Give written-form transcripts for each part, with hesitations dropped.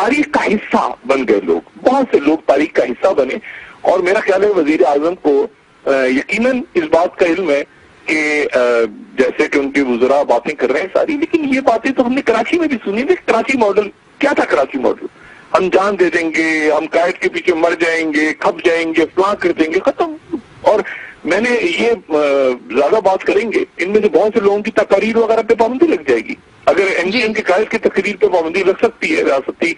تاریخ کا حصہ بن گئے لوگ, بہت سے لوگ تاریخ کا حصہ بنے. اور میرا خیال ہے وزیر اعظم کو یقیناً اس بات کا علم ہے کہ جیسے کہ ان کے وزراء باتیں کر رہے ہیں ساری, لیکن یہ باتیں تو ہم نے کراچی میں بھی سنی تھی. کراچی ماڈل کیا تھا؟ کراچی ماڈل ہم جان دے دیں گے, ہم قائد کے پیچھے مر جائیں گے, کھپ جائیں گے, فلاں کر دیں گے, ختم. اور میں نے یہ زیادہ بات کریں گے, ان میں سے بہت سے لوگوں کی تقاریر وغیرہ پہ پابندی لگ جائے گی. اگر ایم کیو ایم کے قائد کی تقریر پہ پابندی لگ سکتی ہے ریاستی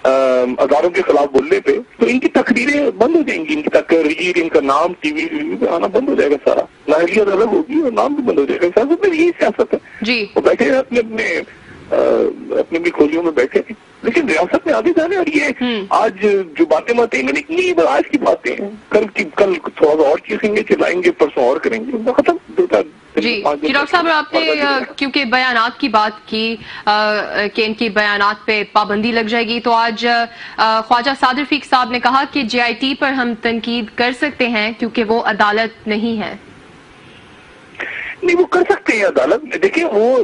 اداروں کے خلاف بولنے پہ, تو ان کی تقریریں بند ہو جائیں گی, ان کی تقریر, ان کا نام ٹی وی پہ آنا بند ہو جائے گا سارا. نااہلیت الگ ہوگی اور نام بھی بند ہو جائے گا. سیاست میں یہی سیاست ہے. جی وہ بیٹھے ہیں اپنے بھی کھولیوں میں بیٹھے ہیں, لیکن ریاست میں آگے جانے. اور یہ آج جو باتیں میں نے کی, یہ آج کی باتیں ہیں. کل تھوڑا سا اور چیزیں گے, چلائیں گے, پرسوں اور کریں گے, ختم. جی ڈاکٹر صاحب, آپ نے کیونکہ بیانات کی بات کی کہ ان کی بیانات پہ پابندی لگ جائے گی, تو آج خواجہ صادر فیق صاحب نے کہا کہ جے آئی ٹی پر ہم تنقید کر سکتے ہیں کیونکہ وہ عدالت نہیں ہے. نہیں, وہ کر سکتے ہیں عدالت. دیکھیں وہ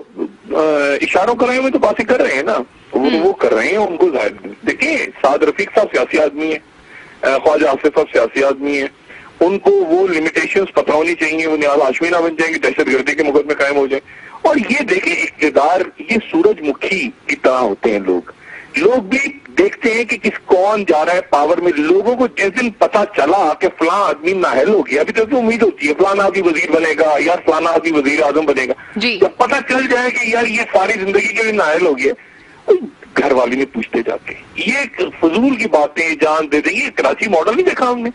اشاروں کر رہے ہیں, تو باتیں کر رہے ہیں نا, وہ کر رہے ہیں. ان کو دیکھیں صادر رفیق صاحب سیاسی آدمی ہیں, خواجہ آصف صاحب سیاسی آدمی ہیں, ان کو وہ لمیٹیشنز پتہ ہونی چاہیے. وہ نیاز ہاشمی نہ بن جائیں گے, دہشت گردی کے مقدمے قائم ہو جائیں. اور یہ دیکھیں اقتدار یہ سورج مکھی کی طرح ہوتے ہیں. لوگ بھی دیکھتے ہیں کہ کون جا رہا ہے پاور میں. لوگوں کو جس دن پتا چلا کہ فلاں آدمی نااہل ہو گیا, ابھی تو امید ہوتی ہے فلاں آدمی وزیر بنے گا, یار فلاں آدمی وزیر اعظم بنے گا, جب پتا چل جائے کہ یار یہ ساری زندگی کے لیے نااہل ہو گیا, گھر والے نے پوچھتے جاتے. یہ فضول کی باتیں جان دے دیں. یہ کراچی ماڈل نہیں دیکھا ہم نے.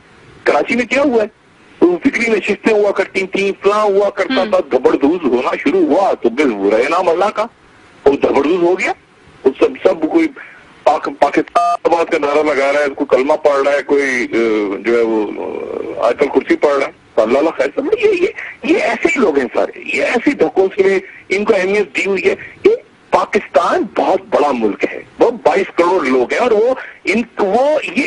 کراچی میں کیا ہوا ہے؟ فکری نشستیں ہوا کرتی تھیں, فلاں ہوا کرتا تھا, دبردوز ہونا شروع ہوا تو بس رہے نام اللہ کا, وہ دبردوز ہو گیا. وہ سب کوئی پاکستان بات کا نعرہ لگا رہا ہے, کوئی کلمہ پڑھ رہا ہے, کوئی جو ہے وہ آیت الکرسی پڑھ رہا ہے. اللہ خیر سب. یہ ایسے ہی لوگ ہیں سارے, یہ ایسے دھوکوں سے ان کو اہمیت دی ہوئی ہے. یہ پاکستان بہت بڑا ملک ہے, وہ 22 کروڑ لوگ ہیں, اور یہ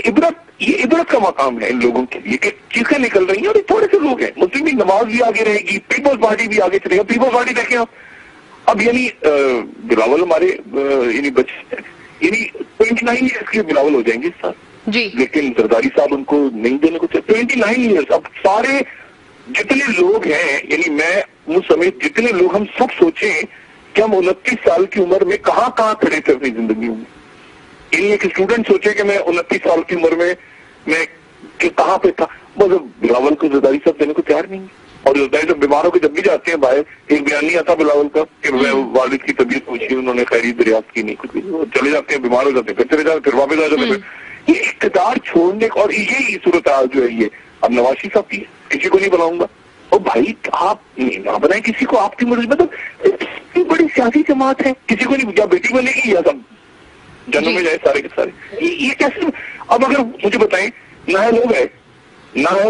عبرت کا مقام ہے ان لوگوں کے لیے کہ چیزیں نکل رہی ہیں. اور یہ تھوڑے سے لوگ ہیں. مسلم لیگ نواز بھی آگے رہے گی, پیپلز پارٹی بھی آگے چلے گا. پیپلز پارٹی دیکھیں آپ, اب یعنی بلاول ہمارے یعنی بچے یعنی 29 ایئرس کے بلاول ہو جائیں گے اس سال. جی لیکن زرداری صاحب ان کو نہیں دینے کو چاہتے. 29 ایئرس. اب سارے جتنے لوگ ہیں, یعنی میں مجھ سمیت جتنے لوگ, ہم سب سوچیں کہ ہم 29 سال کی عمر میں کہاں کھڑے تھے اپنی زندگیوں میں. یعنی ایک اسٹوڈنٹ سوچے کہ میں 29 سال کی عمر میں کہاں پہ تھا. مطلب بلاول کو زرداری صاحب دینے کو تیار نہیں ہے. اور جو بیماروں کے جب بھی جاتے ہیں باہر, ایک بیان نہیں آتا بلاول کا کہ میں والد کی طبیعت پوچھی, انہوں نے خیریت دریافت کی نہیں, کچھ بھی. چلے جاتے ہیں, بیمار ہو جاتے ہیں, پھر چلے جاتے ہیں, پھر واپس آ جاتے ہیں. یہ اقتدار چھوڑنے کا, اور یہی صورتحال جو ہے یہ اب نواز شریف صاحب کی ہے. کسی کو نہیں بلاؤں گا. اور بھائی آپ نہ بنائیں کسی کو, آپ کی مرضی. مطلب اتنی بڑی سیاسی جماعت ہے, کسی کو نہیں, یا بیٹی بنے گی یا سب جنوں میں جائے سارے کے سارے. یہ کیسے؟ اب اگر مجھے بتائیں نااہل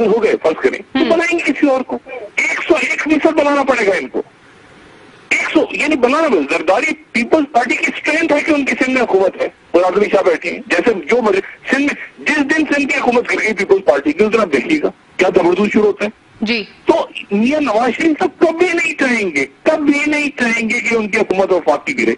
ہو گئے فرض کریں, تو بنائیں گے کسی اور کو. 101% بنانا پڑے گا ان کو. 100 یعنی بنانا. زرداری پیپلز پارٹی کی اسٹرینتھ ہے کہ ان کی سندھ میں حکومت ہے, اور آدمی شاہ بیٹھے ہیں جیسے جو سندھ میں جس دن سندھ کی حکومت کر گئی پیپلز پارٹی کی, اس دن آپ دیکھیے گا کیا زبردست شروع ہوتا ہے. جی تو میاں نواز شریف صاحب کبھی نہیں چاہیں گے کہ ان کی حکومت وفاق کی گرے,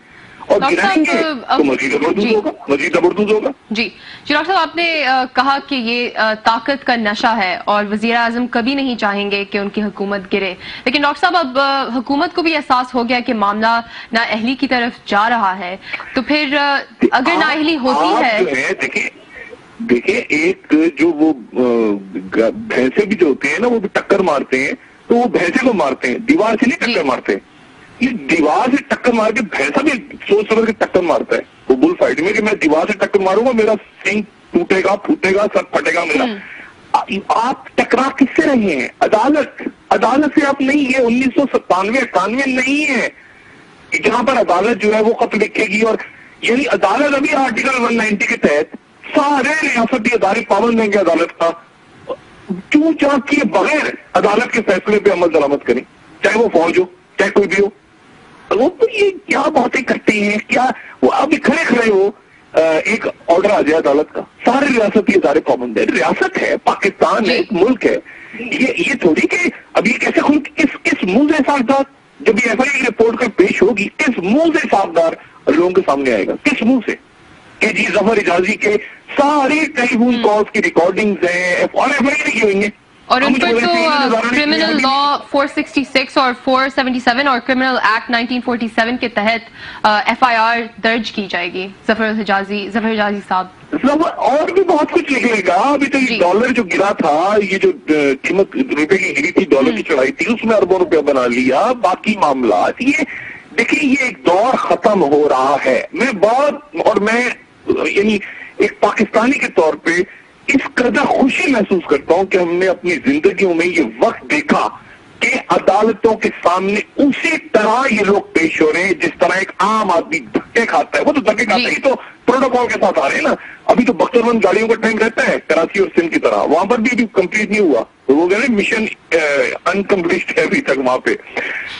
اور گرائیں گے تو مزید زبردست ہوگا. جی ڈاکٹر صاحب, آپ نے کہا کہ یہ طاقت کا نشہ ہے اور وزیر اعظم کبھی نہیں چاہیں گے کہ ان کی حکومت گرے. لیکن ڈاکٹر صاحب اب حکومت کو بھی احساس ہو گیا کہ معاملہ نااہلی کی طرف جا رہا ہے, تو پھر اگر نااہلی ہوتی ہے. دیکھیں ایک جو وہ بھینسے بھی جو ہوتے ہیں نا, وہ بھی ٹکر مارتے ہیں, تو وہ بھینسے کو مارتے ہیں, دیوار سے نہیں ٹکر مارتے. یہ دیوار سے ٹکر مار کے بھینسا بھی سوچ سمجھ کے ٹکر مارتا ہے. وہ بل فائٹ میں کہ میں دیوار سے ٹکر ماروں گا, میرا سینگ ٹوٹے گا, پھوٹے گا, سر پھٹے گا میرا. آپ ٹکرا کس سے رہے ہیں؟ عدالت سے آپ نہیں. یہ 1997-98 نہیں ہے جہاں پر عدالت جو ہے وہ خط لکھے گی. اور یعنی عدالت ابھی آرٹیکل 190 کے تحت سارے ریاستی ادارے پابند ہیں کہ عدالت کا چوں چاں کیے بغیر عدالت کے فیصلے پہ عمل درآمد کریں, چاہے وہ فوج ہو چاہے کوئی بھی ہو. وہ تو یہ کیا باتیں کرتے ہیں, کیا وہ ابھی کھڑے ہو ایک آرڈر آ جائے عدالت کا, سارے ریاستی ادارے پابند ہیں. ریاست ہے, پاکستان ہے, ایک ملک ہے. یہ تھوڑی کہ اب یہ کیسے کس منہ سے صافدار, جب یہ ایف آئی رپورٹ کا پیش ہوگی, کس منہ سے صافدار لوگوں کے سامنے آئے گا, کس منہ سے کہ جی ظفر حجازی کے سارے ٹیلی فون کالز کی ریکارڈنگز ہیں اور FIR کی ہوئی ہیں. اور ان پر تو کرمنل لا 466 اور 477 اور کرمنل ایکٹ 1947 کے تحت FIR درج کی جائے گی ظفر حجازی صاحب. اور بھی بہت کچھ نکلے گا. ابھی تو یہ ڈالر جو گرا تھا, یہ جو قیمت روپے کی گری تھی, ڈالر کی چڑھائی تھی, اس میں اربوں روپیہ بنا لیا. باقی معاملات یہ دیکھیں, یہ ایک دور ختم ہو رہا ہے. میں یعنی ایک پاکستانی کے طور پہ اس قدر خوشی محسوس کرتا ہوں کہ ہم نے اپنی زندگیوں میں یہ وقت دیکھا کہ عدالتوں کے سامنے اسی طرح یہ لوگ پیش ہو رہے ہیں جس طرح ایک عام آدمی دھکے کھاتا ہے. وہ تو دھکے کھاتا ہے, تو پروٹوکول کے ساتھ آ رہے ہیں نا. ابھی تو بختربند گاڑیوں کا ٹائم رہتا ہے کراچی اور سندھ کی طرح, وہاں پر بھی ابھی کمپلیٹ نہیں ہوا. وہ کہہ رہے مشن انکمپلیٹ ہے ابھی تک وہاں پہ.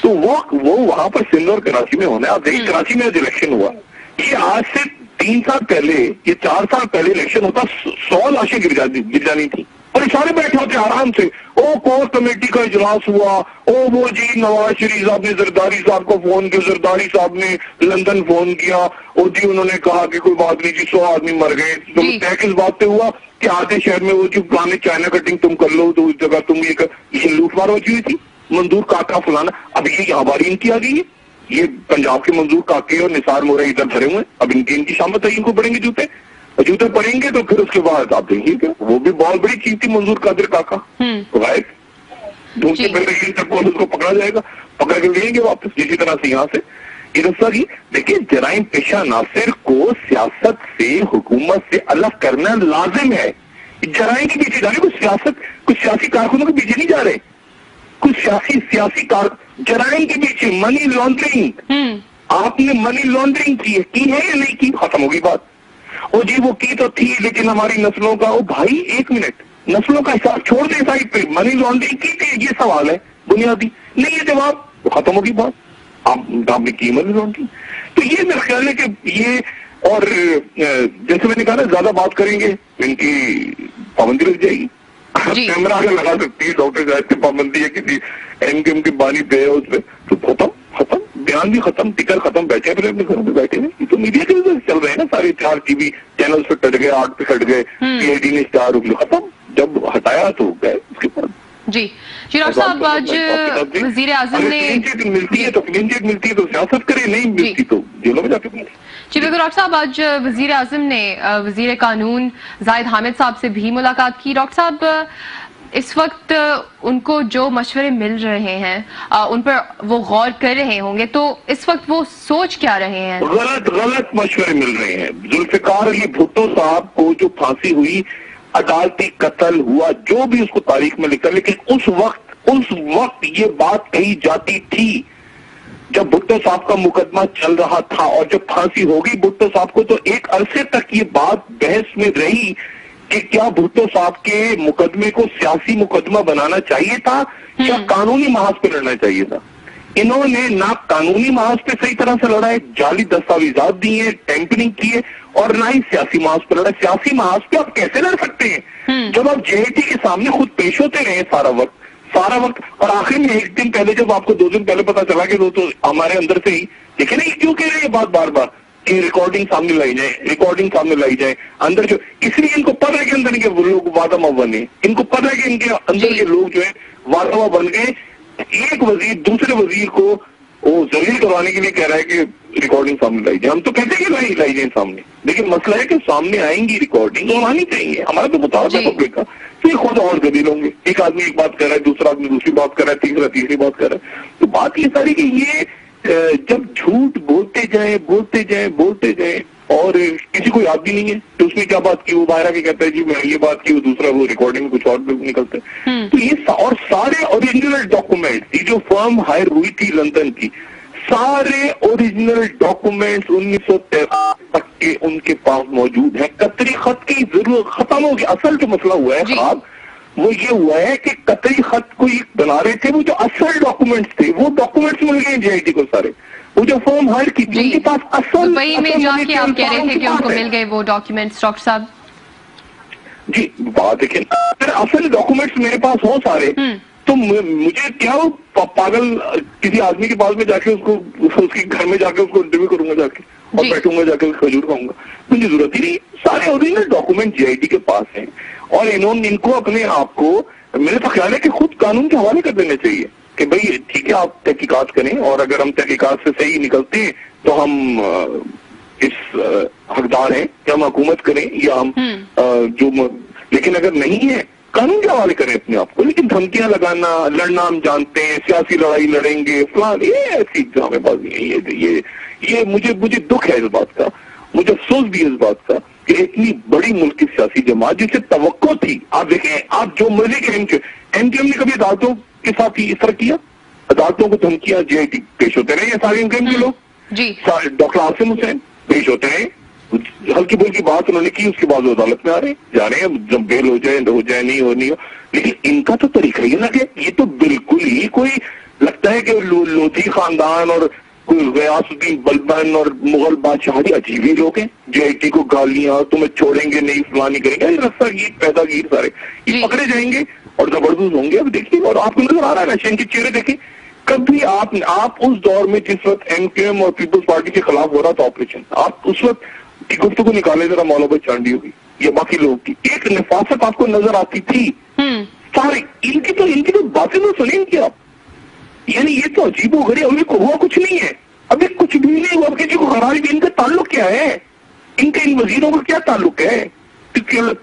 تو وہ وہاں پر سندھ اور کراچی میں ہونا ہے. اب دیکھیے کراچی میں الیکشن ہوا, یہ آج سے 3 سال پہلے, یہ 4 سال پہلے الیکشن ہوتا 100 لاشیں گر جانی تھی, اور یہ سارے بیٹھے ہوتے آرام سے. کور کمیٹی کا اجلاس ہوا, وہ جی نواز شریف صاحب نے زرداری صاحب کو فون کیا, زرداری صاحب نے لندن فون کیا, اور جی انہوں نے کہا کہ کوئی بات نہیں جی 100 آدمی مر گئے. تو طے کس بات پہ ہوا کہ آدھے شہر میں وہ جو پرانے چائنا کٹنگ تم کر لو, تو اس جگہ تم یہ لوٹ مار مچی ہوئی تھی. منظور کاکا فلانا, اب یہ یہاں باری ان کی آ گئی ہے. یہ پنجاب کے منظور کاکے اور نثار مورے ادھر دھرے ہوئے, اب ان کی شامت ہے, ان کو پڑیں گے جوتے پڑیں گے. تو پھر اس کے بعد آپ دیکھیے کہ وہ بھی بہت بڑی چیز تھی منظور قادر کاکا, غائب ڈھونڈتے پہلے تک اس کو پکڑا جائے گا, پکڑ کے لیں گے واپس اسی طرح سے یہاں سے. یہ رسا جی دیکھیں, جرائم پیشہ عناصر کو سیاست سے, حکومت سے الگ کرنا لازم ہے. جرائم کے پیچھے جا رہے, کچھ سیاسی کارکنوں کے پیچھے نہیں جا رہے, کچھ سیاسی جرائم کے پیچھے. منی لانڈرنگ, آپ نے منی لانڈرنگ کی ہے یا نہیں کی, ختم ہوگی بات. اور جی وہ کی تو تھی, لیکن ہماری نسلوں کا, بھائی ایک منٹ, نسلوں کا حساب چھوڑ دیں سائڈ پہ, منی لانڈرنگ کی تھی, یہ سوال ہے بنیادی. نہیں یہ جواب ختم ہوگی بات, آپ نے کی منی لانڈرنگ. تو یہ میرا خیال ہے کہ یہ, اور جیسے میں نے کہا نا زیادہ بات کریں گے ان کی پابندی لگ جائے گی. کیمرہ آگے لگا سکتی ہے ڈاکٹر صاحب کی پابندی ہے کسی ایم کے بانی پہ اس پہ, تو ختم, بیان بھی ختم, ٹکر ختم, بیٹھے پھر اپنے گھروں میں بیٹھے ہیں. یہ تو میڈیا کے وجہ سے چل رہے ہیں نا, سارے 4 ٹی وی چینل پہ کٹ گئے, 8 پہ کٹ گئے, PID نے اسٹار ختم, جب ہٹایا تو گئے اس کے بعد. جی ڈاکٹر صاحب, آج وزیر اعظم نے ملتی ہے تو کلین چیٹ ملتی ہے تو سیاست کرے, نہیں ملتی تو جیلوں میں جا کے ملتی. جی بالکل ڈاکٹر صاحب, آج وزیر اعظم نے وزیر قانون زاہد حامد صاحب سے بھی ملاقات کی. ڈاکٹر صاحب اس وقت ان کو جو مشورے مل رہے ہیں ان پر وہ غور کر رہے ہوں گے, تو اس وقت وہ سوچ کیا رہے ہیں؟ غلط مشورے مل رہے ہیں. ذوالفقار علی بھٹو صاحب کو جو پھانسی ہوئی, عدالتی قتل ہوا, جو بھی اس کو تاریخ میں لکھا, لیکن اس وقت یہ بات کہی جاتی تھی جب بھٹو صاحب کا مقدمہ چل رہا تھا, اور جب پھانسی ہو گئی بھٹو صاحب کو تو ایک عرصے تک یہ بات بحث میں رہی کہ کیا بھٹو صاحب کے مقدمے کو سیاسی مقدمہ بنانا چاہیے تھا یا قانونی محاذ پہ لڑنا چاہیے تھا. انہوں نے نہ قانونی محاذ پہ صحیح طرح سے لڑا ہے, جعلی دستاویزات دیے, ٹیمپرنگ کیے, اور نہ ہی سیاسی محاذ پہ لڑا. سیاسی محاذ پہ آپ کیسے لڑ سکتے ہیں جب آپ JIT کے سامنے خود پیش ہوتے رہے سارا وقت, اور آخر میں ایک دن پہلے جب آپ کو 2 دن پہلے پتا چلا کہ وہ تو ہمارے اندر سے ہی دیکھیں نا, یہ کیوں کہہ رہے ہیں یہ بات بار بار کہ ریکارڈنگ سامنے لائی جائے اندر, جو اس لیے ان کو پتہ ہے کہ اندر کے لوگ وعدہ ماں بنے, ان کو پتہ ہے کہ ان کے اندر کے لوگ جو ہے وعدہ ماں بن گئے. ایک وزیر دوسرے وزیر کو وہ ذلیل کروانے کے لیے کہہ رہا ہے کہ ریکارڈنگ سامنے لائی جائے. ہم تو کہتے ہیں کہ لائی جائیں سامنے, لیکن مسئلہ ہے کہ سامنے آئیں گی ریکارڈنگ اور آنی چاہیے. ہمارا تو مطالبہ ہے پبلک کا, تو یہ خود اور گدیل ہوں گے. ایک آدمی ایک بات کر رہا ہے, دوسرا آدمی دوسری بات کر رہا ہے, تیسرا تیسری بات کر رہا ہے. تو بات یہ ساری کہ یہ جب جھوٹ بولتے جائیں اور کسی کو یاد بھی نہیں ہے تو اس میں کیا بات کی, وہ باہر کے کہتا ہے جی میں یہ بات کی, وہ دوسرا وہ ریکارڈنگ کچھ اور نکلتا ہے. تو یہ اور سارے اوریجنل ڈاکومنٹ, یہ جو فرم ہائر ہوئی تھی لندن کی, سارے اوریجنل ڈاکومنٹس 1913 تک کے ان کے پاس موجود ہیں. قطری خط کی ضرورت ختم ہوگی. اصل جو مسئلہ ہوا ہے خراب, وہ یہ ہوا ہے کہ قطعی خط کو بنا رہے تھے, وہ جو اصل ڈاکومنٹس تھے وہ ڈاکومنٹس مل گئے JIT کو سارے, وہ جو فارم ہائر کی تھی ان کے پاس اصل دبئی میں جا کے آپ کہہ رہے تھے کہ ان کو مل گئے وہ ڈاکومنٹس. ڈاکٹر صاحب جی بات دیکھیں, اگر اصل ڈاکومنٹس میرے پاس ہوں سارے تو مجھے کیا پاگل کسی آدمی کے پاس میں جا کے اس کے گھر میں جا کے اس کو انٹرویو کروں گا جا کے, اور بیٹھوں گا جا کے کھجور کھاؤں گا. مجھے ضرورت ہی نہیں. سارے اوریجنل ڈاکومنٹ JIT کے پاس ہیں اور ان کو اپنے آپ کو میرے تو خیال ہے کہ خود قانون کے حوالے کر دینے چاہیے کہ بھائی ٹھیک ہے آپ تحقیقات کریں اور اگر ہم تحقیقات سے صحیح نکلتے ہیں تو ہم اس حقدار ہیں کہ ہم حکومت کریں یا ہم لیکن اگر نہیں ہے قانون کے حوالے کریں اپنے آپ کو. لیکن دھمکیاں لگانا, لڑنا ہم جانتے ہیں, سیاسی لڑائی لڑیں گے فلان, یہ ایسی ڈرامے بازی ہیں. یہ مجھے دکھ ہے اس بات کا, مجھے افسوس بھی ہے اس بات کا کہ اتنی بڑی ملک کی سیاسی جماعت جسے توقع تھی. آپ دیکھیں, آپ جو مرضی کے ایم کیو ایم نے کبھی عدالتوں کے ساتھ اس طرح کیا؟ عدالتوں کو دھمکیاں JIT پیش ہوتے رہے, یہ سارے ایم کیو ایم کے لوگ جی ڈاکٹر عاصم حسین پیش ہوتے ہیں, ہلکی بول کی بات انہوں نے کی, اس کے بعد وہ عدالت میں آ رہے ہیں, جا رہے ہیں, جب بیل ہو جائے نہیں ہو. لیکن ان کا تو طریقہ ہی الگ ہے. یہ تو بالکل ہی کوئی لگتا ہے کہ لودھی خاندان اور کوئی غیاث الدین بلبن اور مغل بادشاہ عجیب ہی لوگ ہیں. JIT کو گالیاں, تمہیں چھوڑیں گے نہیں, فلانی کریں گے, رستہ گیر پیدا گیر سارے یہ پکڑے جائیں گے اور زبردست ہوں گے. اب دیکھیے, اور آپ کو نظر آ رہا ہے نا ان کے چہرے دیکھیں. کبھی آپ اس دور میں جس وقت MKM اور پیپلز پارٹی کے خلاف ہو رہا تھا آپریشن, آپ اس وقت کی گفتگو نکالے ذرا مولا بھائی چانڈی ہوگی یا باقی لوگ کی, ایک نفاست آپ کو نظر آتی تھی. سارے ان کی تو باتیں تو سنیں گے آپ, یعنی یہ تو عجیب و غریب. ابھی ہوا کچھ نہیں ہے, ابھی کچھ بھی نہیں ہوا. کسی کو خراج بھی, ان کا تعلق کیا ہے, ان کے ان وزیروں کا کیا تعلق ہے؟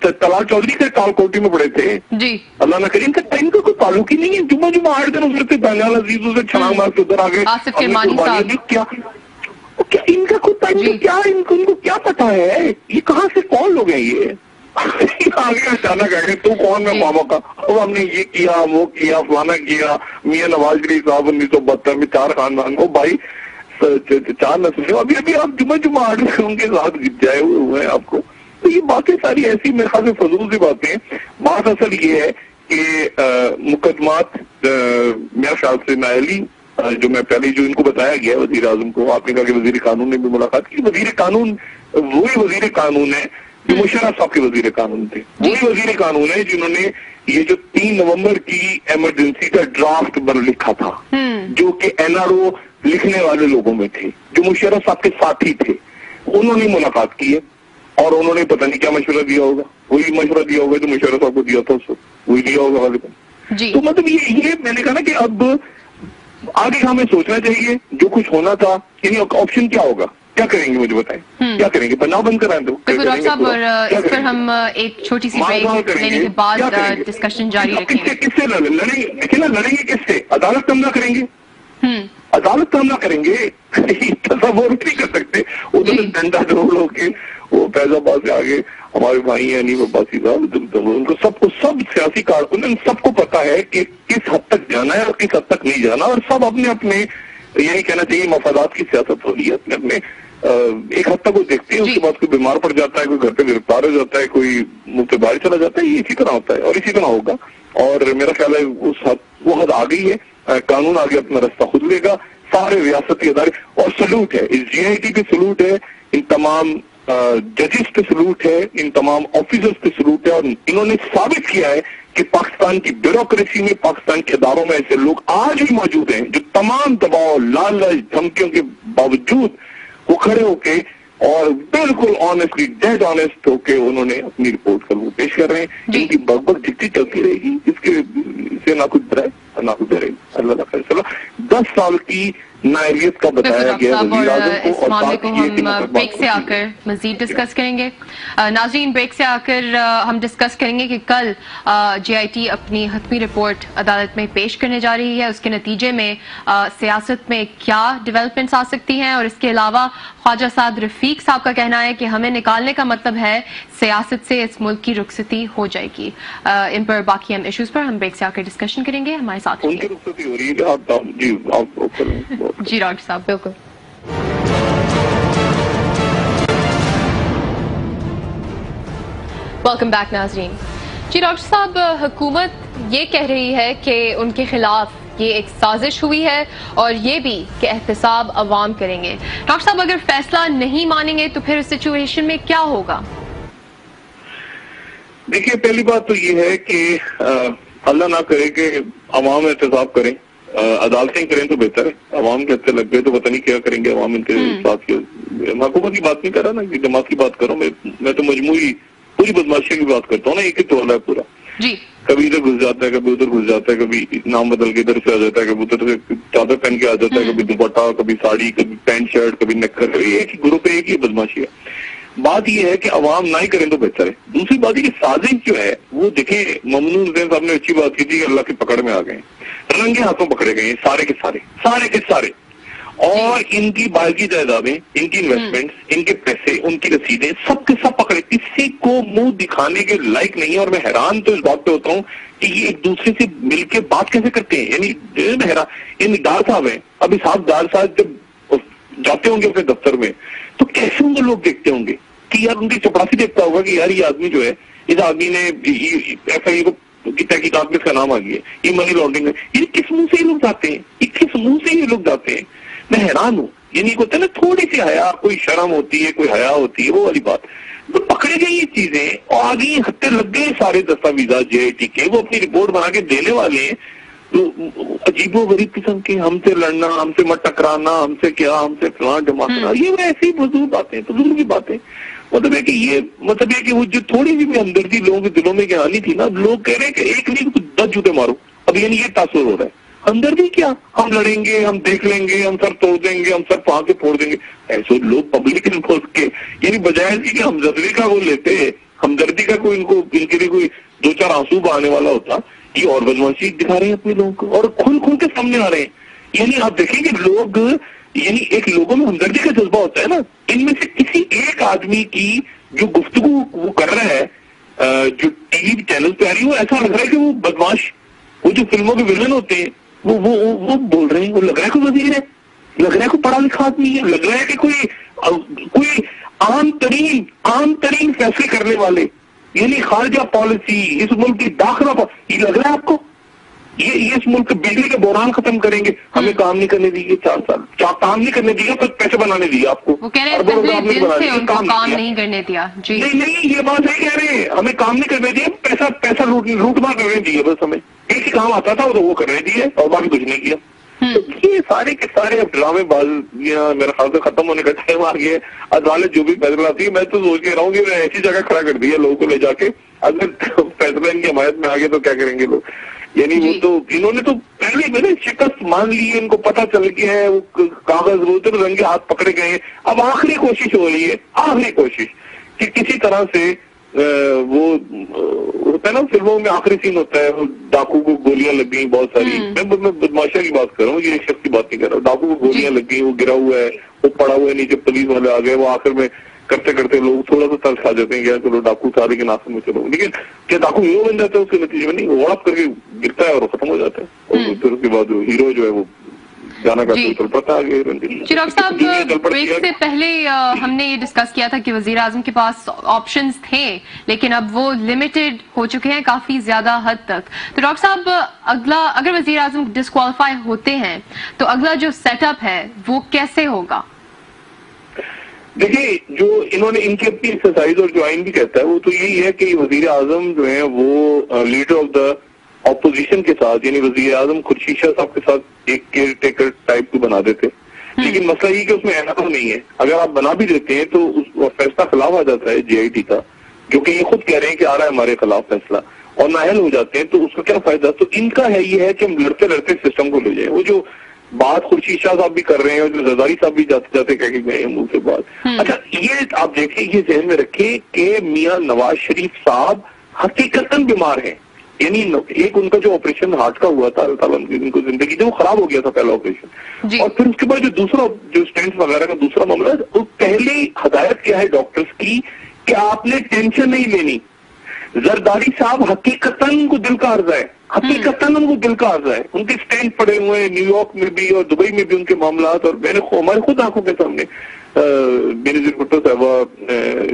طلال چودھری کے کال کوٹی میں پڑے تھے جی, اللہ نہ کرے, ان کا کوئی تعلق ہی نہیں ہے. جمعہ 8 دن ادھر سے بہنال عزیز اسے چھلانگ مار کے ادھر آگے آصف کرمانی صاحب, کیا ان کا خود کیا ان کو کیا پتا ہے یہ کہاں سے کون لوگ ہیں یہ آگے اچانک آگے تو کون میں ماما کا, اب ہم نے یہ کیا وہ کیا فلانا کیا. میاں نواز شریف صاحب 1972 میں 4 خاندان کو بھائی 4 نسلیں, ابھی آپ جمعہ 8 ان کے ساتھ جائے ہوئے ہیں آپ کو. تو یہ باتیں ساری ایسی میرے خیال سے فضول سی باتیں ہیں. بات اصل یہ ہے کہ مقدمات میرے خیال سے نائلی جو میں پہلے جو ان کو بتایا گیا وزیر اعظم کو, آپ نے کہا کہ وزیر قانون نے بھی ملاقات کی. وزیر قانون وہی وزیر قانون ہے جو مشرف صاحب کے وزیر قانون تھے, وہی وزیر قانون ہے جنہوں نے یہ جو 3 نومبر کی ایمرجنسی کا ڈرافٹ لکھا تھا, جو کہ NRO لکھنے والے لوگوں میں تھے, جو مشرف صاحب کے ساتھی تھے, انہوں نے ملاقات کی ہے اور انہوں نے پتہ نہیں کیا مشورہ دیا ہوگا. وہی مشورہ دیا ہوگا جو مشرف صاحب کو دیا تھا, اس کو وہی دیا ہوگا غالباً. تو مطلب یہ میں نے کہا نا کہ اب آگے ہمیں سوچنا چاہیے جو کچھ ہونا تھا, یعنی آپشن کیا ہوگا, کیا کریں گے مجھے بتائیں, کیا کریں گے؟ بناؤ بند کرائیں دو صاحب, اور اس پر ہم ایک چھوٹی سی بریک لینے کے بعد ڈسکشن جاری رکھیں گے. کس سے لڑیں گے؟ دیکھیں نا, لڑیں گے کس سے؟ عدالت کا حملہ کریں گے, عدالت کا حملہ کریں گے, تصور نہیں کر سکتے. ادھر ڈنڈا ڈھول ہو کے وہ فیض آباد سے آگے ہمارے بھائی ہیں انیف عباسی صاحب, ان کو سب سیاسی کارکن ان سب کو پتا ہے کہ کس حد تک جانا ہے اور کس حد تک نہیں جانا, اور سب اپنے یہی کہنا چاہیے مفادات کی سیاست ہو رہی ہے اپنے ایک حد تک وہ دیکھتے ہیں. اس کے بعد کوئی بیمار پڑ جاتا ہے, کوئی گھر پہ گرفتار ہو جاتا ہے, کوئی مفت باہر چلا جاتا ہے. یہ اسی طرح ہوتا ہے اور اسی طرح ہوگا. اور میرا خیال ہے وہ حد آ گئی ہے, قانون آگے اپنا رستہ خود لے گا. سارے ریاستی ادارے, اور سلوٹ ہے اس JIT پہ, سلوٹ ہے ان تمام ججز پہ, سلوٹ ہے ان تمام آفیسرز پہ, سلوٹ ہے. اور انہوں نے ثابت کیا ہے کہ پاکستان کی بیوروکریسی میں, پاکستان کے اداروں میں ایسے لوگ آج بھی موجود ہیں جو تمام دباؤ, لالچ, دھمکیوں کے باوجود وہ کھڑے ہو کے اور بالکل آنےسٹلی ڈیڈ آنےسٹ ہو کے انہوں نے اپنی رپورٹ کر وہ پیش کر رہے ہیں. ان کی بغبغ جتنی چلتی رہے گی, اس کے سے نہ کچھ ڈرائے نہ کچھ ڈرے. اللہ فیصلہ 10 سال کی نائلیت کا بتایا گیا وزیر اعظم کو, اس معاملے کو ہم بریک سے آ کر مزید ڈسکس کریں گے. ناظرین, بریک سے آ کر ہم ڈسکس کریں گے کہ کل JIT اپنی حتمی رپورٹ عدالت میں پیش کرنے جا رہی ہے. اس کے نتیجے میں سیاست میں کیا ڈیولپمنٹس آ سکتی ہیں, اور اس کے علاوہ خواجہ سعد رفیق صاحب کا کہنا ہے کہ ہمیں نکالنے کا مطلب ہے سیاست سے اس ملک کی رخصتی ہو جائے گی. ان پر باقی ہم ایشوز پر ہم بریک سے آ کر ڈسکشن کریں گے. ہمارے ساتھ جی ڈاکٹر صاحب, بالکل. ویلکم بیک ناظرین. جی ڈاکٹر صاحب, حکومت یہ کہہ رہی ہے کہ ان کے خلاف یہ ایک سازش ہوئی ہے اور یہ بھی کہ احتساب عوام کریں گے. ڈاکٹر صاحب, اگر فیصلہ نہیں مانیں گے تو پھر اس سچویشن میں کیا ہوگا؟ دیکھیے, پہلی بات تو یہ ہے کہ اللہ نہ کرے کہ عوام احتساب کریں عدالتیں کریں تو بہتر ہے. عوام کے ہتھے لگ گئے تو پتہ نہیں کیا کریں گے عوام ان کے ساتھ. میں حکومت کی بات نہیں کر رہا نا, جماعت کی بات کروں میں تو مجموعی پوری بدماشی کی بات کرتا ہوں نا. ایک ہی ٹولہ ہے پورا, کبھی ادھر گھس جاتا ہے, کبھی ادھر گھس جاتا ہے, کبھی نام بدل کے ادھر سے آ جاتا ہے, کبھی ادھر سے چادر پہن کے آ جاتا ہے, کبھی دوپٹہ, کبھی ساڑی, کبھی پینٹ شرٹ, کبھی نکر. ایک ہی گروپ ہے, ایک ہی بدماشی ہے. بات یہ ہے کہ عوام نہ ہی کریں تو بہتر ہے. دوسری بات یہ کہ سازش جو ہے وہ دیکھیں, ممنون حسین صاحب نے اچھی بات کی تھی کہ اللہ کی پکڑ میں آ گئے, رنگے ہاتھوں پکڑے گئے سارے کے سارے. اور ان کی باقی جائیدادیں, ان کی انویسٹمنٹس, ان کے پیسے, ان کی رسیدیں, سب کے سب پکڑے. کسی کو منہ دکھانے کے لائق نہیں ہے. اور میں حیران تو اس بات پہ ہوتا ہوں کہ یہ ایک دوسرے سے مل کے بات کیسے کرتے ہیں. یعنی حیران, ڈار صاحب ہیں, ابھی ڈار صاحب جب جاتے ہوں گے اپنے دفتر میں تو کیسے ہوں گے لوگ دیکھتے ہوں گے کہ یار ان کی چپراسی دیکھتا ہوگا کہ یار یہ آدمی جو ہے, اس آدمی نے ایف آئی کی تحقیقات میں اس کا نام آ گیا, یہ منی لانڈرنگ ہے. یہ کس منہ سے یہ لوگ جاتے ہیں, یہ کس منہ سے یہ لوگ جاتے ہیں. میں حیران ہوں. یعنی ہوتا ہے نا تھوڑی سی حیا, کوئی شرم ہوتی ہے, کوئی حیا ہوتی ہے, وہ والی بات. تو پکڑے گئی یہ چیزیں اور آگے ہتھے لگ گئے سارے دستاویزات جے آئی ٹی کے, وہ اپنی رپورٹ بنا کے دینے والے ہیں. تو عجیب و غریب قسم کے, ہم سے لڑنا, ہم سے مت ٹکرانا, ہم سے کیا, ہم سے فلاں ڈمانا, یہ ایسی ہی فضول باتیں. مطلب ہے کہ وہ جو تھوڑی سی بھی ہمدردی لوگوں کے دلوں میں کیا آنی تھی نا, لوگ کہہ رہے ہیں کہ ایک نہیں 10 جوتے مارو. اب یعنی یہ تاثر ہو رہا ہے. ہمدردی کیا, ہم لڑیں گے, ہم دیکھ لیں گے, ہم سر توڑ دیں گے, ہم سر پھاڑ کے پھوڑ دیں گے. ایسے لوگ پبلک کے یعنی بجائے کہ ہمدردی کا وہ لیتے, ہمدردی کا کوئی ان کے لیے کوئی 2-4 آنسو بہانے والا ہوتا, یہ اور بدماشی دکھا رہے ہیں اپنے لوگوں کو اور کھل کے سامنے آ رہے ہیں. یعنی آپ دیکھیں کہ لوگ, یعنی ایک لوگوں میں ہمدردی کا جذبہ ہوتا ہے نا, ان میں سے کسی ایک آدمی کی جو گفتگو وہ کر رہا ہے, جو ٹی وی چینل پہ آ رہی ہے, وہ ایسا لگ رہا ہے کہ وہ بدماش, وہ جو فلموں کے ولن ہوتے ہیں وہ بول رہے ہیں. وہ لگ رہا ہے کوئی وزیر ہے, لگ رہا ہے کوئی پڑھا لکھا آدمی ہے, لگ رہا ہے کہ کوئی عام ترین فیصلے کرنے والے, یعنی خارجہ پالیسی, اس ملک کی داخلہ پالیسی, یہ لگ رہا ہے آپ کو یہ اس ملک بجلی کے بحران ختم کریں گے. ہمیں کام نہیں کرنے دیجیے 4 سال, کام نہیں کرنے دیے, کچھ پیسے بنانے دیے آپ کو. وہ کہہ رہے ہیں کام نہیں کرنے دیا. جی نہیں, یہ بات نہیں کہہ رہے ہیں, ہمیں کام نہیں کرنے دیے, پیسہ لوٹ مار کرنے دیے, بس ہمیں ایک ہی کام آتا تھا وہ کرنے دیے اور باقی کچھ نہیں کیا. یہ سارے کے سارے اب ڈرامے باز میرے خیال سے ختم ہونے کا ٹائم آ گیا ہے. عدالت جو بھی فیصلہ آتی ہے, میں تو سوچ کے رہا ہوں کہ میں ایسی جگہ کھڑا کر دیا لوگوں کو لے جا کے, اگر فیصلہ ان کی حمایت میں آ گیا تو کیا کریں گے لوگ. یعنی وہ تو انہوں نے تو پہلے میں نے شکست مان لی ہے, ان کو پتہ چل گیا ہے, وہ کاغذ بولتے رنگے ہاتھ پکڑے گئے ہیں. اب آخری کوشش ہو رہی ہے, آخری کوشش کہ کسی طرح سے وہ ہوتا ہے نا فلموں میں آخری سین ہوتا ہے, وہ ڈاکو کو گولیاں لگ گئی بہت ساری. میں بدماشا کی بات کر رہا ہوں, یہ ایک شخص کی بات نہیں کر رہا ہوں. ڈاکو کو گولیاں لگ گئی, وہ گرا ہوا ہے, وہ پڑا ہوا ہے نیچے, پولیس والے آ گئے, وہ آخر میں کرتے لوگ تھوڑا سا ترس کھا جاتے ہیں کہ چلو ڈاکو سارے کے ناصر میں چلو. لیکن کیا ڈاکو ہیرو بن جاتا ہے اس کے نتیجے میں؟ نہیں, وہ وڑپ کر کے گرتا ہے اور ختم ہو جاتا ہے, اور پھر اس کے بعد ہیرو جو ہے وہ جانا کا چل پڑتا ہے. ڈاکٹر صاحب, بریک سے پہلے ہم نے یہ ڈسکس کیا تھا کہ وزیر اعظم کے پاس آپشنز تھے, لیکن اب وہ لمیٹڈ ہو چکے ہیں کافی زیادہ حد تک. تو ڈاکٹر صاحب, اگر وزیر اعظم ڈسکوالیفائی ہوتے ہیں تو اگلا جو سیٹ اپ ہے وہ کیسے ہوگا؟ دیکھیے, جو انہوں نے ان کی اپنی ایکسرسائز اور جو آئین بھی کہتا ہے وہ تو یہی ہے کہ وزیر اعظم جو ہیں وہ لیڈر آف دا اپوزیشن کے ساتھ, یعنی وزیر اعظم خورشید شاہ صاحب کے ساتھ ایک کیئر ٹیکر ٹائپ کو بنا دیتے. لیکن مسئلہ یہ کہ اس میں احتیاط نہیں ہے. اگر آپ بنا بھی دیتے ہیں تو فیصلہ خلاف آ جاتا ہے جے آئی ٹی کا, جو کہ یہ خود کہہ رہے ہیں کہ آ رہا ہے ہمارے خلاف فیصلہ, اور نااہل ہو جاتے ہیں تو اس کا کیا فائدہ. تو ان کا ہے یہ ہے کہ ہم لڑتے سسٹم کو لے جائیں. وہ جو بات خورشید شاہ صاحب بھی کر رہے ہیں اور جو زرداری صاحب بھی جاتے کہہ کے گئے ہیں منہ سے بات. اچھا, یہ آپ دیکھیں, یہ ذہن میں رکھیں کہ میاں نواز شریف صاحب حقیقتاً بیمار ہیں. یعنی ایک ان کا جو آپریشن ہارٹ کا ہوا تھا, اللہ تعالیٰ ان کو زندگی جو خراب ہو گیا تھا پہلا آپریشن, اور پھر اس کے بعد جو دوسرا جو اسٹینٹس وغیرہ کا دوسرا معاملہ ہے, وہ پہلی ہدایت کیا ہے ڈاکٹرز کی کہ آپ نے ٹینشن نہیں لینی. زرداری صاحب حقیقتاً کو دل کا عرضہ ہے, حقیقتاً ان کو دل کا عرضہ ہے. ان کے اسٹینڈ پڑے ہوئے ہیں نیو یارک میں بھی اور دبئی میں بھی ان کے معاملات, اور میں نے ہمارے خود آنکھوں کے سامنے بینظیر بھٹو صاحبہ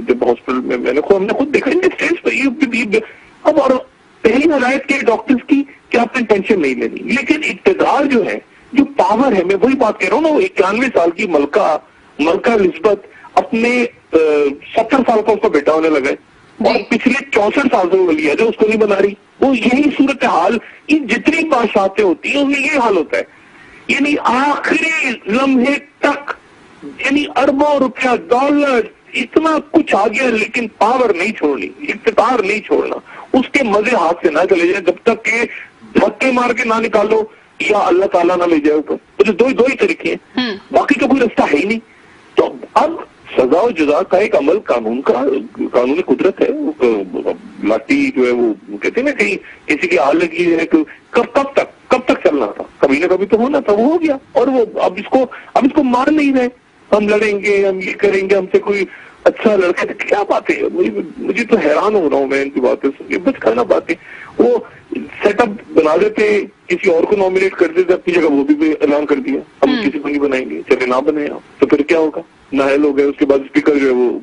جب ہاسپٹل میں ہم نے خود دیکھا ان کے اسٹینڈ پہ. اب اور پہلی ہدایت کے ڈاکٹرز کی کہ آپ نے ٹینشن نہیں لینی. لیکن اقتدار جو ہے, جو پاور ہے, میں وہی بات کہہ رہا ہوں نا, وہ 91 سال کی ملکہ الزبتھ اپنے 70 سال کا اس کا بیٹا ہونے لگا ہے. اور پچھلے 64 سال سے وہ ولی عہد ہے، اس کو نہیں بنا رہی. وہ یہی صورتحال ان جتنی بادشاہتیں ہوتی ہیں ان میں یہ حال ہوتا ہے. یعنی آخری لمحے تک یعنی اربوں روپیہ ڈالر اتنا کچھ آ گیا لیکن پاور نہیں چھوڑنی، اقتدار نہیں چھوڑنا، اس کے مزے ہاتھ سے نہ چلے جائیں جب تک کہ دھکے مار کے نہ نکالو یا اللہ تعالیٰ نہ لے جائے اوپر. تو دو ہی طریقے ہیں، باقی کا کوئی رستہ ہے ہی نہیں. تو اب سزا و جزا کا ایک عمل قانونی قدرت ہے. لاٹھی جو ہے وہ کہتے ہیں نا کہیں کسی کی حال لگی ہے کہ کب تک چلنا تھا، کبھی نہ کبھی تو ہونا تھا، وہ ہو گیا. اور وہ اب اس کو مان نہیں رہے. ہم لڑیں گے، ہم یہ کریں گے، ہم سے کوئی اچھا لڑکا. کیا باتیں، مجھے تو حیران ہو رہا ہوں میں ان کی باتیں سن کے. بس کھانا باتیں وہ سیٹ اپ بنا دیتے، کسی اور کو نامینیٹ کر دیتے، اپنی جگہ وہ بھی اعلان کر دیا ہم کسی کو نہیں بنائیں گے. چلے نہ بنائیں آپ تو پھر کیا ہوگا؟ نااہل ہو گئے. اس کے بعد اسپیکر جو ہے وہ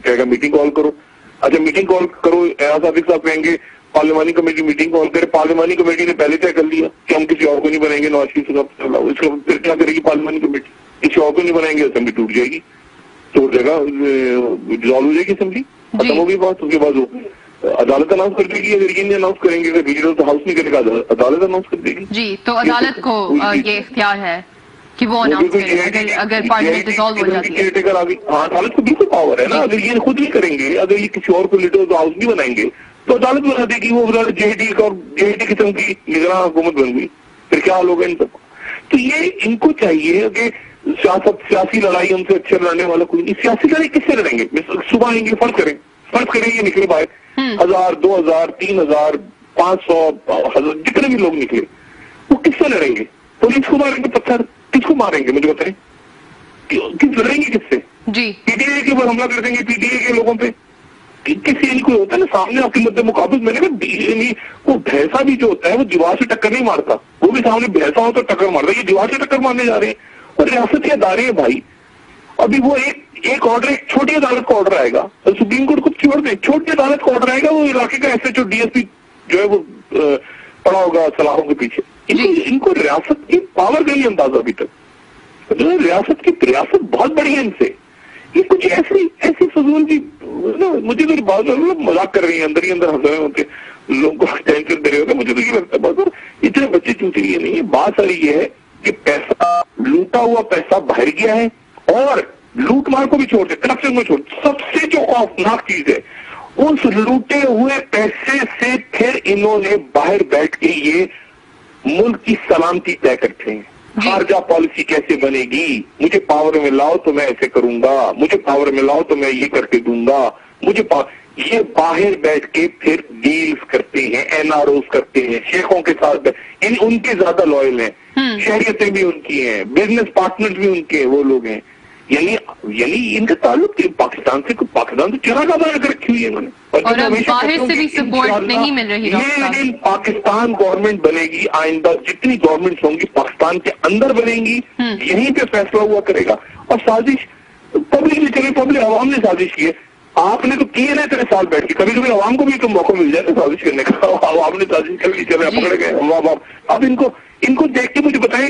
کہے گا میٹنگ کال کرو. اچھا میٹنگ کال کرو، ایاز صادق صاحب کہیں گے پارلیمانی کمیٹی میٹنگ کال کرے. پارلیمانی کمیٹی نے پہلے طے کر لیا کہ ہم کسی اور کو نہیں بنائیں گے نواز شریف صاحب. اس کا پھر کیا کرے گی پارلیمانی کمیٹی؟ کسی اور کو نہیں بنائیں گے، اسمبلی ٹوٹ جائے گی، توڑ جائے گا، ڈیزالو ہو جائے گی اسمبلی، ختم ہوگی بات. اس کے بعد وہ عدالت اناؤنس کر دے گی. اگر یہ نہیں اناؤنس کریں گے، اگر لیڈر تو ہاؤس نہیں کرے گا، عدالت اناؤنس کر دے گی. جی تو عدالت کو یہ اختیار ہے کہ وہ اناؤنس کرے اگر پارلیمنٹ ڈیزالو ہو جاتی ہے. ہاں عدالت کو بالکل پاور ہے نا. اگر یہ خود نہیں کریں گے، اگر یہ کسی اور کو لیڈر تو ہاؤس نہیں بنائیں گے تو عدالت بنا دے گی. وہ جے ڈی اور جے ڈی قسم کی نگراں حکومت بن گئی، پھر کیا حال ہوگا ان سب. تو یہ ان کو چاہیے کہ سیاسی لڑائی ہم سے اچھے لڑنے والا کوئی نہیں. سیاسی لڑائی کس سے لڑیں گے؟ صبح آئیں گے، فرض کریں یہ نکلے باہر 1000 2000 3000 500 جتنے بھی لوگ نکلے، وہ کس سے لڑیں گے؟ پولیس کو ماریں گے پتھر؟ کس کو ماریں گے مجھے بتائیں؟ کس لڑیں گے کس سے؟ جی پی ٹی آئی کے اوپر حملہ کر دیں گے، پی ٹی آئی کے لوگوں پہ. کسی نہیں کوئی ہوتا ہے نا سامنے آپ کے مدد مقابل. میں نے کہا وہ بھینسا بھی جو ہوتا ہے وہ دیوار سے ٹکر نہیں مارتا، وہ بھی سامنے بھینسا ہو تو ٹکر مارتا. یہ دیوار سے ٹکر مارنے جا رہے ہیں. اور ریاست کے ادارے ہیں بھائی. ابھی وہ ایک آرڈر، ایک چھوٹی عدالت کا آرڈر آئے گا، سپریم کورٹ کو چھوڑ دیں، چھوٹی عدالت کا آرڈر آئے گا، وہ علاقے کا S H O D S P جو ہے وہ پڑا ہوگا سلاخوں کے پیچھے. ان کو ریاست کی پاور نہیں اندازہ ابھی تک. ریاست بہت بڑی ہے ان سے. یہ کچھ ایسی فضول بھی مجھے تو بات مذاق کر رہی ہیں، اندر ہی اندر ہنس رہے ہوتے لوگوں کو ٹینشن دے رہے ہوتے. مجھے تو یہ لگتا ہے بات اتنے بچے چوٹ لیے نہیں ہے. بات ساری یہ ہے کہ پیسہ لوٹا ہوا پیسہ باہر گیا ہے، اور لوٹ مار کو بھی چھوڑ دے، کرپشن کو چھوڑ. سب سے جو خوفناک چیز ہے اس لوٹے ہوئے پیسے سے پھر انہوں نے باہر بیٹھ کے یہ ملک کی سلامتی طے کرتے ہیں. خارجہ پالیسی کیسے بنے گی؟ مجھے پاور میں لاؤ تو میں ایسے کروں گا، مجھے پاور میں لاؤ تو میں یہ کر کے دوں گا، یہ باہر بیٹھ کے پھر ڈیلز کرتے ہیں، این آر اوز کرتے ہیں شیخوں کے ساتھ. ان کے زیادہ لوئل ہیں، شہریتیں بھی ان کی ہیں، بزنس پارٹنر بھی ان کے وہ لوگ ہیں. یعنی ان کا تعلق پاکستان سے، پاکستان تو چراغ بنا کر رکھی ہوئی ہے انہوں نے. اور باہر سے بھی سپورٹ نہیں مل رہی. لیکن پاکستان گورنمنٹ بنے گی، آئندہ جتنی گورنمنٹس ہوں گی پاکستان کے اندر بنیں گی، یہیں پہ فیصلہ ہوا کرے گا. اور سازش پبلک نے چلی، پبلک عوام نے سازش کی ہے. آپ نے تو کیے نا اتنے سال بیٹھ کے، کبھی کبھی عوام کو بھی تو موقع مل جائے نا سازش کرنے کا. عوام نے سازش کر لی، چلے پکڑے گئے. اب ان کو دیکھ کے مجھے بتائیں،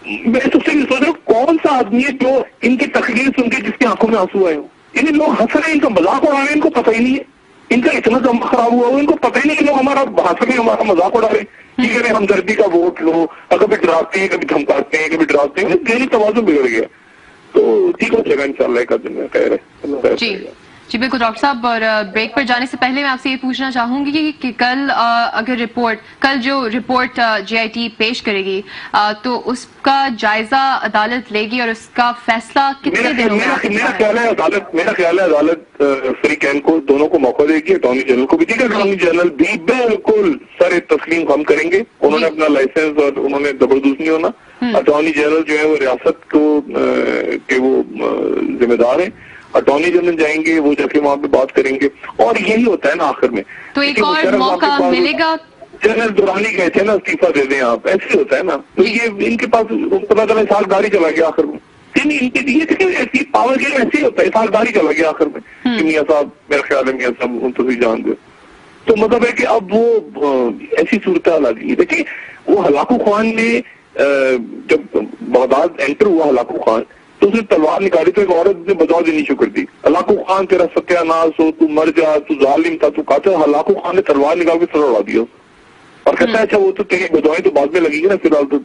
میں سب سے سوچ رہا ہوں کون سا آدمی ہے جو ان کی تقریر سن کے جس کی آنکھوں میں آنسو آئے ہوں. یعنی لوگ ہنس رہے ہیں، ان کا مذاق اڑا رہے ہیں، ان کو پتہ ہی نہیں ہے. ان کا اتنا دم خراب ہوا ہو، ان کو پتہ ہی نہیں کہ لوگ ہمارا ہنس رہے ہیں، ہمارا مذاق اڑا رہے ہیں. ٹھیک ہے ہمدردی کا ووٹ لو، کبھی ڈراتے ہیں، کبھی دھمکاتے ہیں، کبھی ڈراتے ہیں. ذہنی توازن بگڑ گیا. تو ٹھیک ہو جائے گا انشاءاللہ ایک آدھ دن میں. خیر ہے. جی بالکل ڈاکٹر صاحب. اور بریک پر جانے سے پہلے میں آپ سے یہ پوچھنا چاہوں گی کہ کل اگر کل جو رپورٹ جے آئی ٹی پیش کرے گی تو اس کا جائزہ عدالت لے گی اور اس کا فیصلہ کتنے دنوں میں؟ میرا خیال ہے عدالت فریقین کو دونوں کو موقع دے گی، اٹارنی جنرل کو بھی. ٹھیک ہے اٹارنی جنرل بھی بالکل سر تسلیم ہم کریں گے. انہوں نے اپنا لائسنس اور انہوں نے زبردست نہیں ہونا. اٹارنی جنرل جو ہے وہ ریاست کو کے وہ ذمہ دار ہیں. اٹارنی جنرل جائیں گے، وہ جا کے وہاں پہ بات کریں گے. اور یہی ہوتا ہے نا آخر میں تو ایک اور موقع ملے گا. جنرل دورانی گئے تھے نا استعفیٰ دے دیں آپ، ایسے ہوتا ہے نا. تو یہ ان کے پاس پتا چلا سالگاری چلا گیا آخر میں. ان کے لیے ایسی پاور گیم ایسے ہی ہوتا ہے، سالگاری چلا گیا آخر میں. میاں صاحب میرا خیال ہے میاں صاحب ان تو بھی جان دو. تو مطلب ہے کہ اب وہ ایسی صورتحال آ گئی. دیکھیے وہ ہلاکو خان نے جب بغداد انٹر ہوا ہلاکو خان، تو اس نے تلوار نکالی تو ایک عورت نے بجاؤ دینی شروع کر دی، ہلاکو خان تیرا ستیہ ناس ہو، تو مر جا، تو ظالم تھا، تو قاتل۔ ہلاکو خان نے تلوار نکال کے سر اڑا دیا اور کہتا ہے اچھا وہ تو تیری بجوائیں تو بعد میں لگی گی نا، فی الحال تو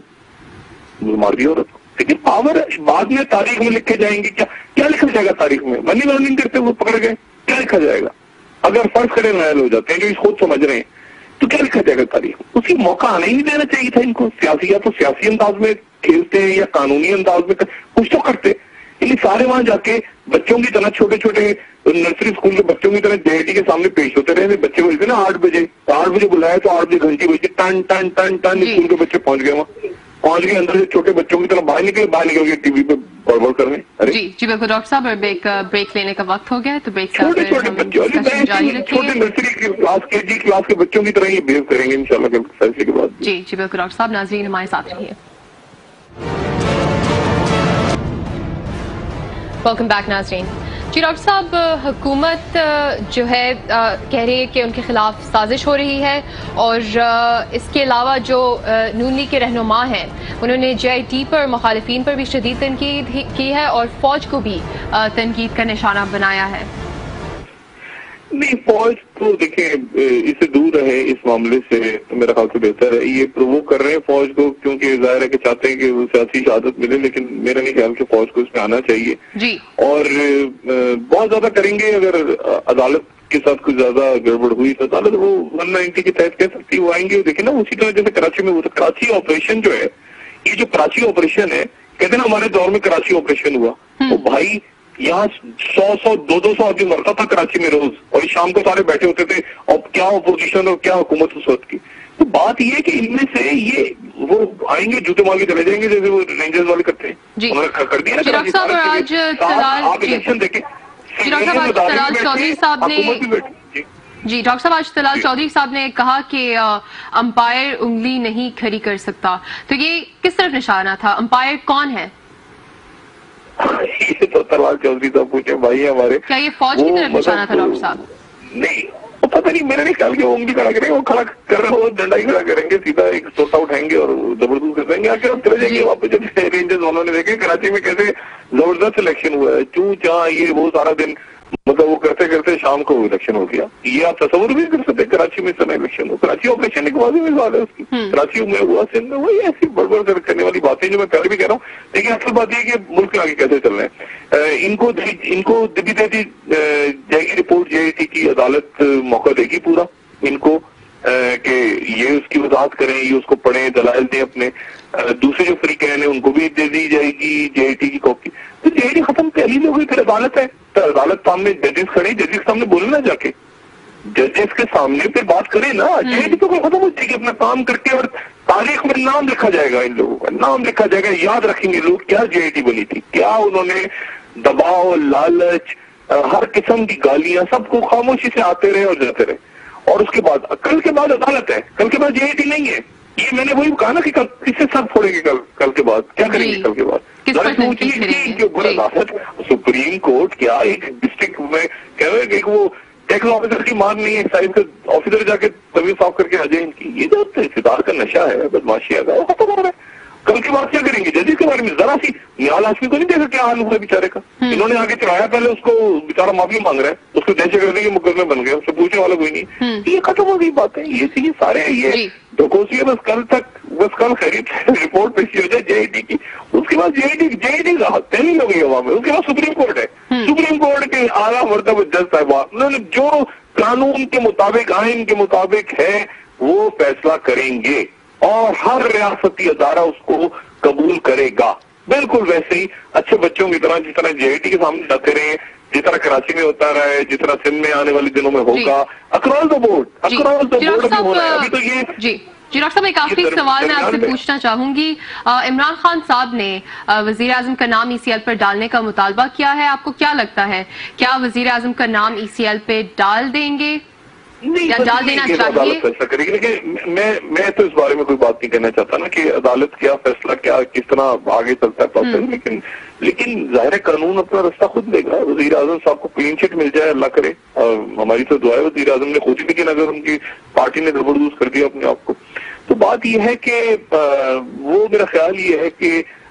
مار دیا عورت۔ لیکن پاور بعد میں تاریخ میں لکھے جائیں گے، کیا لکھا جائے گا تاریخ میں؟ منی لانڈرنگ کرتے وہ پکڑ گئے، کیا لکھا جائے گا؟ اگر فرض کرے نائل ہو جاتے ہیں جو اس خود سمجھ رہے ہیں تو کیا لکھا جائے گا تاریخ؟ اسی موقع آنے ہی نہیں دینا چاہیے تھا ان کو۔ سیاسی یا تو سیاسی انداز میں کھیلتے ہیں یا قانونی انداز میں کچھ تو کرتے، لیکن سارے وہاں جا کے بچوں کی طرح چھوٹے چھوٹے نرسری اسکول کے بچوں کی طرح جے آئی ٹی کے سامنے پیش ہوتے رہے۔ بچے بولتے نا 8 بجے بلایا تو 8 بجے گھنٹی بجے ٹن ٹن ٹن ٹن اسکول کے بچے پہنچ گئے، وہاں پہنچ گئے، اندر سے چھوٹے بچوں کی طرح باہر نکل کے ٹی وی پہ بڑبڑ کر رہے ہیں۔ جی بالکل ڈاکٹر صاحب، بریک لینے کا وقت ہو گیا ہے تو بریک چھوٹے چھوٹے بچوں چھوٹے نرسری کلاس کے جی کلاس کے بچوں کی طرح یہ بہیو کریں گے انشاءاللہ فیصلے کے بعد۔ جی بالکل ڈاکٹر صاحب، ناظرین ہمارے ساتھ رہیے۔ ویلکم بیک ناظرین۔ جی ڈاکٹر صاحب، حکومت جو ہے کہہ رہی ہے کہ ان کے خلاف سازش ہو رہی ہے، اور اس کے علاوہ جو نون لیگ کے رہنما ہیں انہوں نے جے آئی ٹی پر مخالفین پر بھی شدید تنقید کی ہے اور فوج کو بھی تنقید کا نشانہ بنایا ہے۔ نہیں، فوج تو دیکھیں اس سے دور رہے، اس معاملے سے میرا خیال سے بہتر ہے۔ یہ پرووک کر رہے ہیں فوج کو کیونکہ ظاہر ہے کہ چاہتے ہیں کہ وہ سیاسی شہادت ملے، لیکن میرا نہیں خیال کہ فوج کو اس میں آنا چاہیے جی، اور بہت زیادہ کریں گے۔ اگر عدالت کے ساتھ کچھ زیادہ گڑبڑ ہوئی تو عدالت وہ 190 کے تحت کہہ سکتی ہے، وہ آئیں گے۔ دیکھیں نا اسی طرح جیسے کراچی میں وہ تو کراچی آپریشن جو ہے، یہ جو کراچی آپریشن ہے، کہتے ہیں نا ہمارے دور میں کراچی آپریشن ہوا، وہ بھائی یہاں 100 200 آدمی مرتا تھا کراچی میں روز، اور شام کو سارے بیٹھے ہوتے تھے، اور کیا اپوزیشن اور کیا حکومت اس وقت کی۔ تو بات یہ ہے کہ ان میں سے یہ وہ آئیں گے جوتے مار کے چلے جائیں گے جیسے وہ رینجرز والے کرتے ہیں، انہوں نے کر دیا نا۔ آپ الیکشن دیکھیں، جی ڈاکٹر صاحب، آج طلال چودھری صاحب نے کہا کہ امپائر انگلی نہیں کھڑی کر سکتا، تو یہ کس طرف نشانہ تھا؟ امپائر کون ہے؟ یہ تو طلال چودھری صاحب پوچھے بھائی ہمارے، کیا یہ فوج کی طرف نشانہ تھا ڈاکٹر صاحب؟ نہیں، وہ پتہ نہیں، میرا نہیں خیال کہ وہ انگلی کھڑا کریں گے، وہ کھڑا کر رہے ہو ڈنڈا ہی کھڑا کریں گے، سیدھا ایک سوٹا اٹھائیں گے اور زبردست کر دیں گے، آ کے آپ چلے جائیں گے واپس۔ جب رینجرز والوں نے دیکھے کراچی میں کیسے زبردست الیکشن ہوا ہے، چوں چاں یہ وہ سارا دن، مطلب وہ کرتے کرتے شام کو الیکشن ہو گیا۔ یہ آپ تصور بھی کر سکتے کراچی میں سنا الیکشن ہو، کراچی آپریشن ایک واضح مثال ہے اس کی، کراچی میں ہوا، سندھ میں وہی ایسی بڑبڑ کرنے والی باتیں جو میں پہلے بھی کہہ رہا ہوں۔ لیکن اصل بات یہ کہ ملک کے آگے کیسے چل رہے ہیں، ان کو بھی دیتی جائے گی رپورٹ، جے آئی ٹی کی عدالت موقع دے گی پورا ان کو کہ یہ اس کی وضاحت کریں، یہ اس کو پڑھیں، دلائل دیں اپنے۔ دوسرے جو فریقین ہیں ان کو بھی دے دی جائے گی جے آئی ٹی کی کاپی۔ تو جے آئی ٹی ختم پہلی ہو گئی، پھر عدالت ہے، تو عدالت سامنے ججز کھڑے، ججز کے سامنے بولے نا، جا کے ججز کے سامنے پھر بات کریں نا۔ جے آئی ٹی تو کوئی ختم ہو جائے گی اپنا کام کر کے، اور تاریخ میں نام لکھا جائے گا، ان لوگوں کا نام لکھا جائے گا، یاد رکھیں گے لوگ کیا جے آئی ٹی بنی تھی، کیا انہوں نے دباؤ، لالچ، ہر قسم کی گالیاں، سب کو خاموشی سے آتے رہے اور جاتے رہے۔ اور اس کے بعد کل کے بعد عدالت ہے، کل کے بعد جے آئی ٹی نہیں ہے۔ یہ میں نے وہی کہا نا کہ کس سے سر پھوڑیں گے کل کے بعد، کیا کریں گے کل کے بعد؟ سپریم کورٹ کیا ایک ڈسٹرکٹ میں کہہ رہے کہ وہ ٹیکس آفیسر کی مان نہیں ہے، ایکسائز کا آفیسر جا کے طبیعت صاف کر کے آ جائے ان کی، یہ جو اقتدار کا نشہ ہے، بدماشی ہے، وہ ختم ہو رہا ہے۔ کل کے بعد کیا کریں گے؟ ججز کے بارے میں ذرا سی نیال ہاشمی کو نہیں دیکھا کیا حال ہوا بیچارے کا، انہوں نے آگے چڑھایا، پہلے اس کو بیچارہ معافی مانگ رہا ہے، اس کو دہشت گردی کے مقدمے بن گئے، اس سے پوچھنے والا کوئی نہیں، یہ ختم ہو گئی باتیں، یہ سارے یہ ڈوکوسی ہے۔ بس کل خرید رپورٹ پیشی ہو جائے جے آئی ٹی کی، اس کے بعد جے آئی ٹی تیلی ہو گئی عوام میں، اس کے بعد سپریم کورٹ ہے، سپریم کورٹ کے اعلیٰ مرتبہ جج صاحبان انہوں نے جو قانون کے مطابق، آئین کے مطابق ہے وہ فیصلہ کریں گے، اور ہر ریاستی ادارہ اس کو قبول کرے گا، بالکل ویسے ہی اچھے بچوں کی طرح، جس طرح جے آئی ٹی کے سامنے جاتے رہے، جس طرح کراچی میں ہوتا رہا ہے، جس طرح سندھ میں آنے والے دنوں میں ہوگا، اکراس دا بورڈ ابھی ہونا ہے۔ ابھی تو یہ جی ڈاکٹر صاحب، ایک آخری سوال میں آپ سے پوچھنا چاہوں گی، عمران خان صاحب نے وزیر اعظم کا نام ای سی ایل پر ڈالنے کا مطالبہ کیا ہے، آپ کو کیا لگتا ہے کیا وزیر اعظم کا نام ای سی ایل پہ ڈال دیں گے یا ڈال دینا چاہیے؟ فیصلہ کرے گی، لیکن میں تو اس بارے میں کوئی بات نہیں کہنا چاہتا نا کہ عدالت کیا فیصلہ، کیا کس طرح آگے چلتا ہے پروسیس، لیکن ظاہر قانون اپنا رستہ خود لے گا۔ وزیر اعظم صاحب کو کلین چٹ مل جائے، اللہ کرے، اور ہماری تو دعا ہے وزیر اعظم نے خود ہی، لیکن اگر ان کی پارٹی نے زبردست کر دیا اپنے آپ کو، تو بات یہ ہے کہ وہ میرا خیال یہ ہے کہ